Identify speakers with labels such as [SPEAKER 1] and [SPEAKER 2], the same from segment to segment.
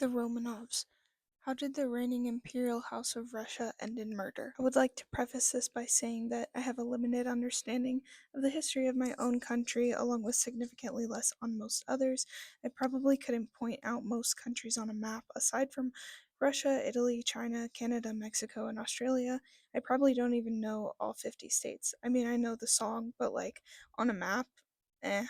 [SPEAKER 1] The Romanovs. How did the reigning Imperial House of Russia end in murder? I would like to preface this by saying that I have a limited understanding of the history of my own country, along with significantly less on most others. I probably couldn't point out most countries on a map, aside from Russia, Italy, China, Canada, Mexico, and Australia. I probably don't even know all 50 states. I mean, I know the song, but on a map, eh.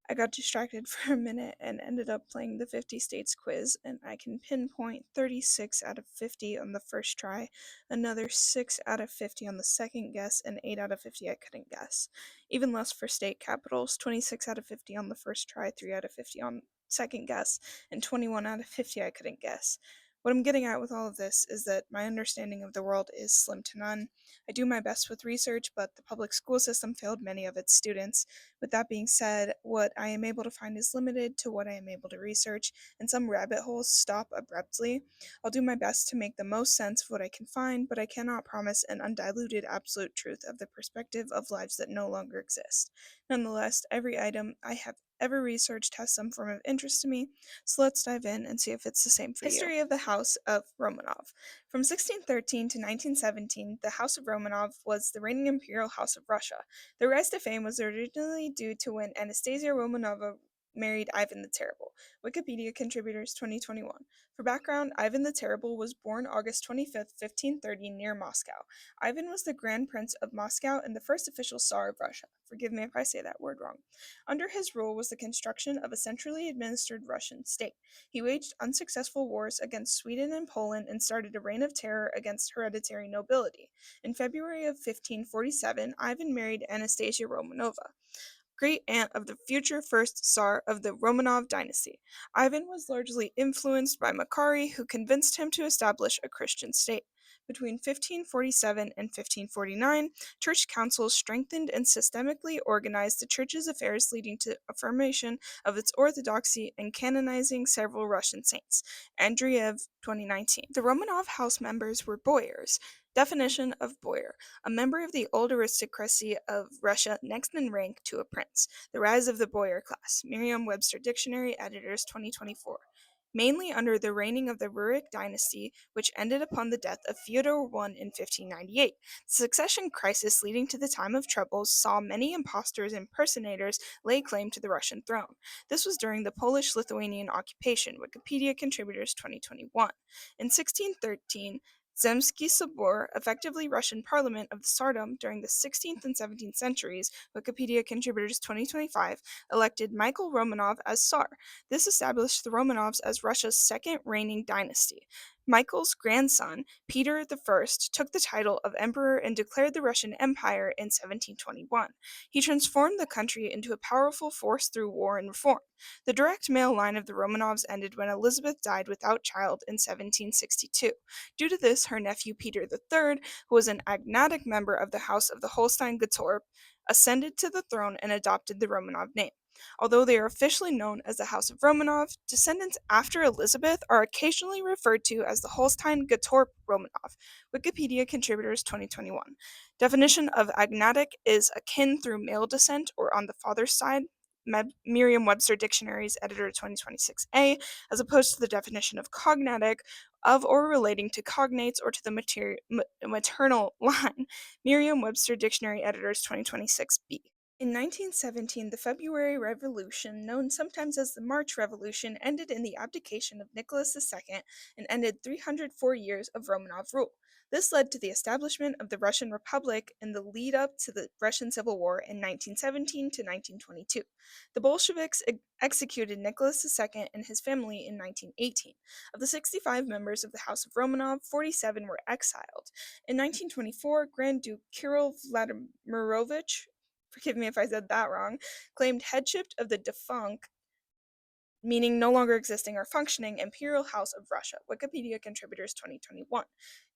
[SPEAKER 1] I got distracted for a minute and ended up playing the 50 states quiz, and I can pinpoint 36 out of 50 on the first try, another 6 out of 50 on the second guess, and 8 out of 50 I couldn't guess. Even less for state capitals, 26 out of 50 on the first try, 3 out of 50 on second guess, and 21 out of 50 I couldn't guess. What I'm getting at with all of this is that my understanding of the world is slim to none. I do my best with research, but the public school system failed many of its students. With that being said, what I am able to find is limited to what I am able to research, and some rabbit holes stop abruptly. I'll do my best to make the most sense of what I can find, but I cannot promise an undiluted absolute truth of the perspective of lives that no longer exist. Nonetheless, every item I have ever researched has some form of interest to me, so let's dive in and see if it's the same for you. History of the House of Romanov. From 1613 to 1917, the House of Romanov was the reigning imperial house of Russia. The rise to fame was originally due to when Anastasia Romanova married Ivan the Terrible. Wikipedia contributors 2021. For background, Ivan the Terrible was born August 25th, 1530, near Moscow. Ivan was the Grand Prince of Moscow and the first official Tsar of Russia. Forgive me if I say that word wrong. Under his rule was the construction of a centrally administered Russian state. He waged unsuccessful wars against Sweden and Poland and started a reign of terror against hereditary nobility. In February of 1547, Ivan married Anastasia Romanova, great aunt of the future first Tsar of the Romanov dynasty. Ivan was largely influenced by Makary, who convinced him to establish a Christian state. Between 1547 and 1549, church councils strengthened and systemically organized the church's affairs, leading to affirmation of its orthodoxy and canonizing several Russian saints. Andreev, 2019. The Romanov house members were boyars. Definition of boyar: a member of the old aristocracy of Russia, next in rank to a prince. The rise of the boyar class. Merriam-Webster Dictionary, editors 2024. Mainly under the reigning of the Rurik dynasty, which ended upon the death of Fyodor I in 1598. The succession crisis leading to the time of troubles saw many impostors and impersonators lay claim to the Russian throne. This was during the Polish-Lithuanian occupation. Wikipedia contributors 2021. In 1613, Zemsky Sobor, effectively Russian parliament of the Tsardom during the 16th and 17th centuries, Wikipedia contributors 2025, elected Michael Romanov as Tsar. This established the Romanovs as Russia's second reigning dynasty. Michael's grandson, Peter I, took the title of emperor and declared the Russian Empire in 1721. He transformed the country into a powerful force through war and reform. The direct male line of the Romanovs ended when Elizabeth died without child in 1762. Due to this, her nephew Peter III, who was an agnatic member of the House of the Holstein-Gottorp, ascended to the throne and adopted the Romanov name. Although they are officially known as the House of Romanov, descendants after Elizabeth are occasionally referred to as the Holstein-Gottorp Romanov. Wikipedia contributors 2021. Definition of agnatic is akin through male descent or on the father's side. Merriam-Webster Dictionaries, editor 2026a, as opposed to the definition of cognatic, of or relating to cognates or to the maternal line. Merriam-Webster Dictionary, editors 2026b. In 1917, the February Revolution, known sometimes as the March Revolution, ended in the abdication of Nicholas II and ended 304 years of Romanov rule. This led to the establishment of the Russian Republic in the lead up to the Russian Civil War in 1917 to 1922. The Bolsheviks executed Nicholas II and his family in 1918. Of the 65 members of the House of Romanov, 47 were exiled. In 1924, Grand Duke Kirill Vladimirovich, forgive me if I said that wrong, claimed headship of the defunct, meaning no longer existing or functioning, Imperial House of Russia. Wikipedia contributors 2021.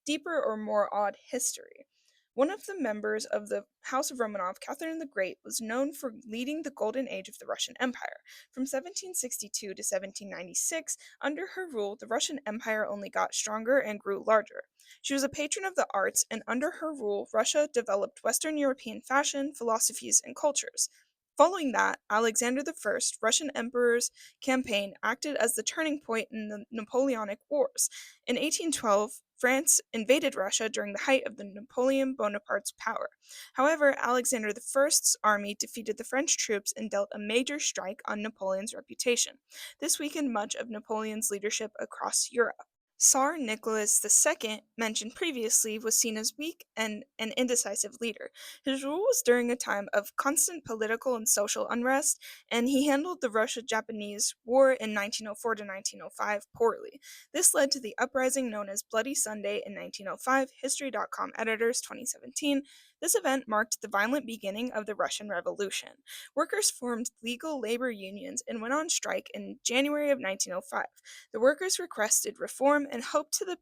[SPEAKER 1] Deeper or more odd history. One of the members of the House of Romanov, Catherine the Great, was known for leading the golden age of the Russian Empire. From 1762 to 1796, under her rule, the Russian Empire only got stronger and grew larger. She was a patron of the arts, and under her rule, Russia developed Western European fashion, philosophies, and cultures. Following that, Alexander I, Russian emperor's campaign, acted as the turning point in the Napoleonic Wars. In 1812, France invaded Russia during the height of the Napoleon Bonaparte's power. However, Alexander I's army defeated the French troops and dealt a major strike on Napoleon's reputation. This weakened much of Napoleon's leadership across Europe. Tsar Nicholas II, mentioned previously, was seen as weak and an indecisive leader. His rule was during a time of constant political and social unrest, and he handled the Russia-Japanese War in 1904 to 1905 poorly. This led to the uprising known as Bloody Sunday in 1905, History.com editors 2017. This event marked the violent beginning of the Russian Revolution. Workers formed legal labor unions and went on strike in January of 1905. The workers requested reform and hoped to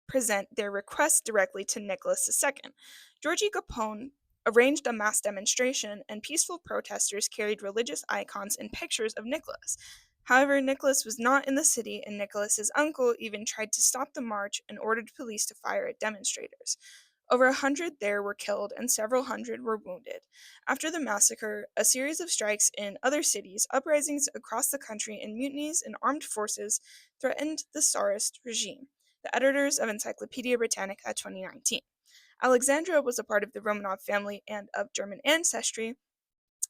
[SPEAKER 1] present their requests directly to Nicholas II. Georgy Gapone arranged a mass demonstration, and peaceful protesters carried religious icons and pictures of Nicholas. However, Nicholas was not in the city, and Nicholas's uncle even tried to stop the march and ordered police to fire at demonstrators. Over 100 there were killed and several hundred were wounded. After the massacre, a series of strikes in other cities, uprisings across the country, and mutinies in armed forces threatened the Tsarist regime. The editors of Encyclopedia Britannica 2019. Alexandra was a part of the Romanov family and of German ancestry,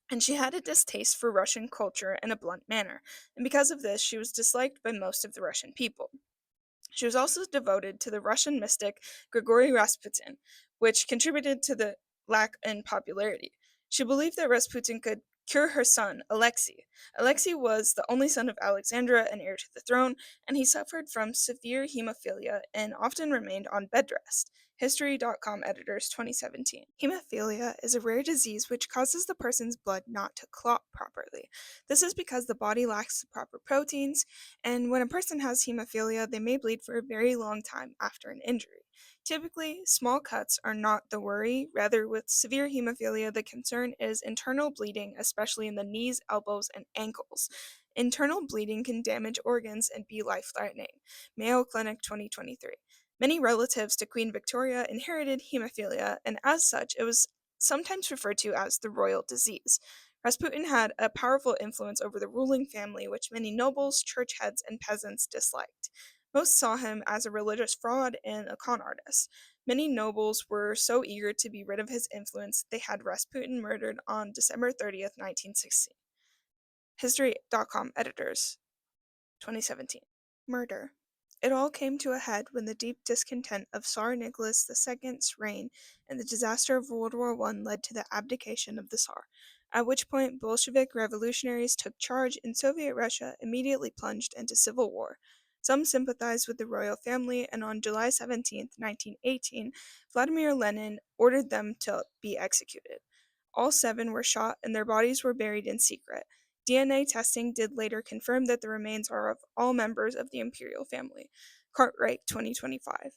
[SPEAKER 1] and she had a distaste for Russian culture in a blunt manner, and because of this, she was disliked by most of the Russian people. She was also devoted to the Russian mystic Grigory Rasputin, which contributed to the lack in popularity. She believed that Rasputin could cure her son, Alexei. Alexei was the only son of Alexandra and heir to the throne, and he suffered from severe hemophilia and often remained on bed rest. History.com editors 2017. Hemophilia is a rare disease which causes the person's blood not to clot properly. This is because the body lacks the proper proteins, and when a person has hemophilia, they may bleed for a very long time after an injury. Typically, small cuts are not the worry. Rather, with severe hemophilia, the concern is internal bleeding, especially in the knees, elbows, and ankles. Internal bleeding can damage organs and be life-threatening. Mayo Clinic 2023. Many relatives to Queen Victoria inherited hemophilia, and as such, it was sometimes referred to as the royal disease. Rasputin had a powerful influence over the ruling family, which many nobles, church heads, and peasants disliked. Most saw him as a religious fraud and a con artist. Many nobles were so eager to be rid of his influence, they had Rasputin murdered on December 30th, 1916. History.com editors, 2017. Murder. It all came to a head when the deep discontent of Tsar Nicholas II's reign and the disaster of World War I led to the abdication of the Tsar, at which point Bolshevik revolutionaries took charge and Soviet Russia immediately plunged into civil war. Some sympathized with the royal family, and on July 17, 1918, Vladimir Lenin ordered them to be executed. All 7 were shot and their bodies were buried in secret. DNA testing did later confirm that the remains are of all members of the Imperial family. Cartwright 2025.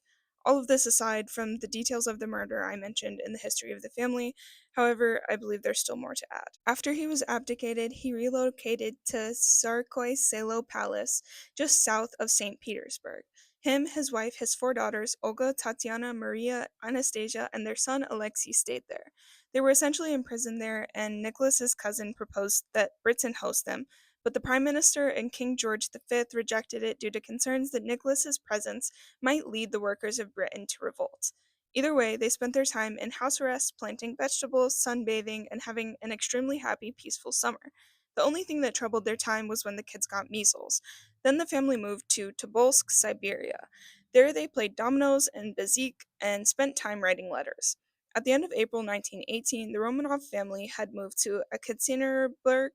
[SPEAKER 1] All of this aside from the details of the murder I mentioned in the history of the family, however, I believe there's still more to add. After he was abdicated, he relocated to Tsarskoye Selo Palace, just south of St. Petersburg. Him, his wife, his 4 daughters, Olga, Tatiana, Maria, Anastasia, and their son Alexei stayed there. They were essentially imprisoned there, and Nicholas's cousin proposed that Britain host them, but the Prime Minister and King George V rejected it due to concerns that Nicholas's presence might lead the workers of Britain to revolt. Either way, they spent their time in house arrest, planting vegetables, sunbathing, and having an extremely happy, peaceful summer. The only thing that troubled their time was when the kids got measles. Then the family moved to Tobolsk, Siberia. There they played dominoes and bezique and spent time writing letters. At the end of April 1918, the Romanov family had moved to Ekaterinburg,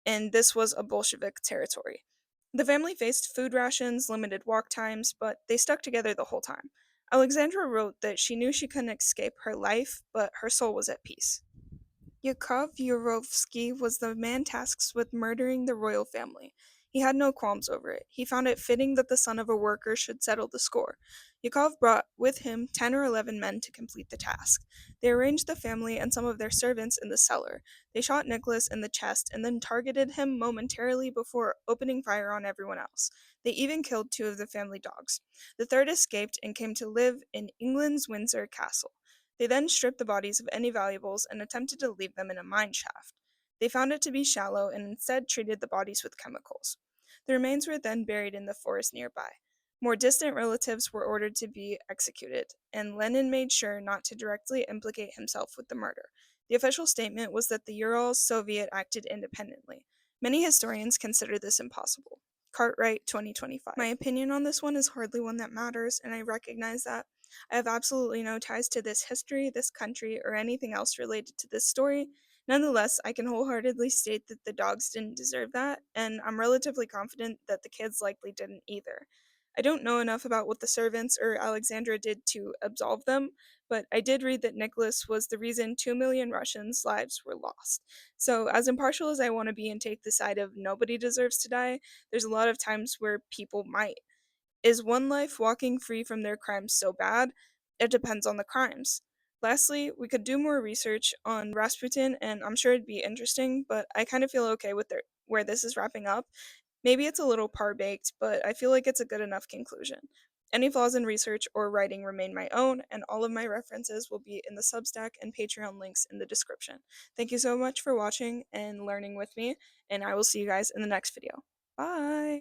[SPEAKER 1] and this was a Bolshevik territory. The family faced food rations, limited walk times, but they stuck together the whole time. Alexandra wrote that she knew she couldn't escape her life, but her soul was at peace. Yakov Yurovsky was the man tasked with murdering the royal family. He had no qualms over it. He found it fitting that the son of a worker should settle the score. Yakov brought with him 10 or 11 men to complete the task. They arranged the family and some of their servants in the cellar. They shot Nicholas in the chest and then targeted him momentarily before opening fire on everyone else. They even killed 2 of the family dogs. The third escaped and came to live in England's Windsor Castle. They then stripped the bodies of any valuables and attempted to leave them in a mine shaft. They found it to be shallow and instead treated the bodies with chemicals. The remains were then buried in the forest nearby. More distant relatives were ordered to be executed, and Lenin made sure not to directly implicate himself with the murder. The official statement was that the Ural Soviet acted independently. Many historians consider this impossible. Cartwright, 2025. My opinion on this one is hardly one that matters, and I recognize that. I have absolutely no ties to this history, this country, or anything else related to this story. Nonetheless, I can wholeheartedly state that the dogs didn't deserve that, and I'm relatively confident that the kids likely didn't either. I don't know enough about what the servants or Alexandra did to absolve them, but I did read that Nicholas was the reason 2 million Russians' lives were lost. So, as impartial as I want to be and take the side of nobody deserves to die, there's a lot of times where people might. Is one life walking free from their crimes so bad? It depends on the crimes. Lastly, we could do more research on Rasputin, and I'm sure it'd be interesting, but I kind of feel okay with where this is wrapping up. Maybe it's a little par baked, but I feel like it's a good enough conclusion. Any flaws in research or writing remain my own, and all of my references will be in the Substack and Patreon links in the description. Thank you so much for watching and learning with me, and I will see you guys in the next video. Bye!